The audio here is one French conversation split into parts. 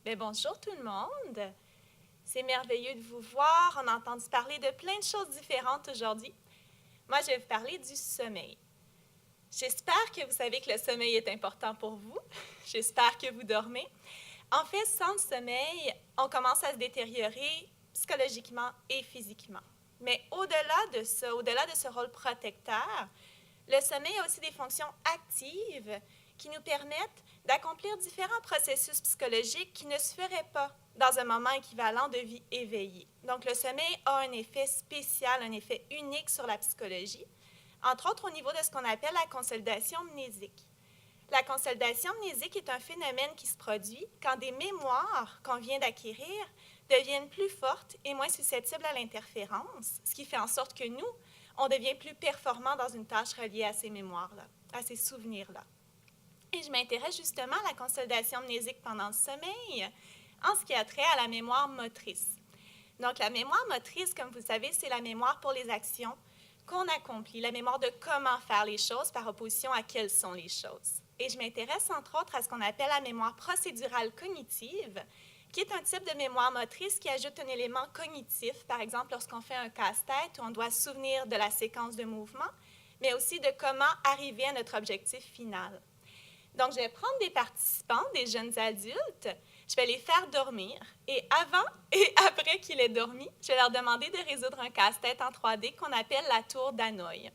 Bien, bonjour tout le monde. C'est merveilleux de vous voir. On a entendu parler de plein de choses différentes aujourd'hui. Moi, je vais vous parler du sommeil. J'espère que vous savez que le sommeil est important pour vous. J'espère que vous dormez. En fait, sans le sommeil, on commence à se détériorer psychologiquement et physiquement. Mais au-delà de ça, au-delà de ce rôle protecteur, le sommeil a aussi des fonctions actives qui nous permettent d'accomplir différents processus psychologiques qui ne se feraient pas dans un moment équivalent de vie éveillée. Donc, le sommeil a un effet spécial, un effet unique sur la psychologie, entre autres au niveau de ce qu'on appelle la consolidation mnésique. La consolidation mnésique est un phénomène qui se produit quand des mémoires qu'on vient d'acquérir deviennent plus fortes et moins susceptibles à l'interférence, ce qui fait en sorte que nous, on devient plus performant dans une tâche reliée à ces mémoires-là, à ces souvenirs-là. Et je m'intéresse justement à la consolidation mnésique pendant le sommeil en ce qui a trait à la mémoire motrice. Donc, la mémoire motrice, comme vous le savez, c'est la mémoire pour les actions qu'on accomplit, la mémoire de comment faire les choses par opposition à quelles sont les choses. Et je m'intéresse entre autres à ce qu'on appelle la mémoire procédurale cognitive, qui est un type de mémoire motrice qui ajoute un élément cognitif, par exemple lorsqu'on fait un casse-tête où on doit se souvenir de la séquence de mouvements, mais aussi de comment arriver à notre objectif final. Donc, je vais prendre des participants, des jeunes adultes, je vais les faire dormir et avant et après qu'ils aient dormi, je vais leur demander de résoudre un casse-tête en 3D qu'on appelle la tour d'Hanoï.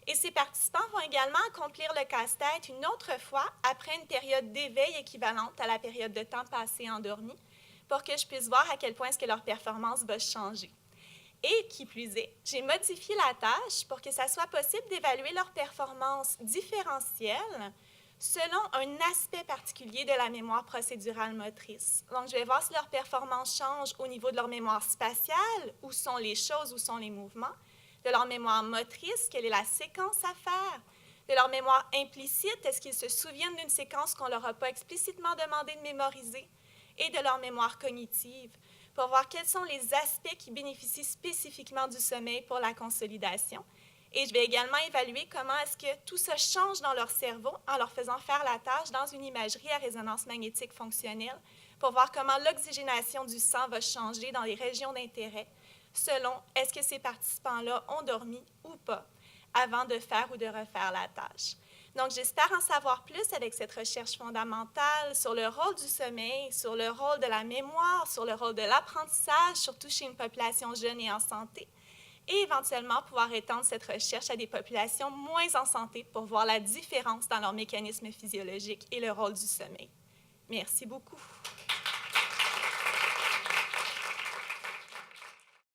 Et ces participants vont également accomplir le casse-tête une autre fois après une période d'éveil équivalente à la période de temps passé endormi pour que je puisse voir à quel point est-ce que leur performance va changer. Et qui plus est, j'ai modifié la tâche pour que ça soit possible d'évaluer leur performance différentielle selon un aspect particulier de la mémoire procédurale motrice. Donc, je vais voir si leur performance change au niveau de leur mémoire spatiale, où sont les choses, où sont les mouvements, de leur mémoire motrice, quelle est la séquence à faire, de leur mémoire implicite, est-ce qu'ils se souviennent d'une séquence qu'on ne leur a pas explicitement demandé de mémoriser, et de leur mémoire cognitive, pour voir quels sont les aspects qui bénéficient spécifiquement du sommeil pour la consolidation. Et je vais également évaluer comment est-ce que tout ça change dans leur cerveau en leur faisant faire la tâche dans une imagerie à résonance magnétique fonctionnelle pour voir comment l'oxygénation du sang va changer dans les régions d'intérêt selon est-ce que ces participants-là ont dormi ou pas avant de faire ou de refaire la tâche. Donc, j'espère en savoir plus avec cette recherche fondamentale sur le rôle du sommeil, sur le rôle de la mémoire, sur le rôle de l'apprentissage, surtout chez une population jeune et en santé, et éventuellement pouvoir étendre cette recherche à des populations moins en santé pour voir la différence dans leurs mécanismes physiologiques et le rôle du sommeil. Merci beaucoup.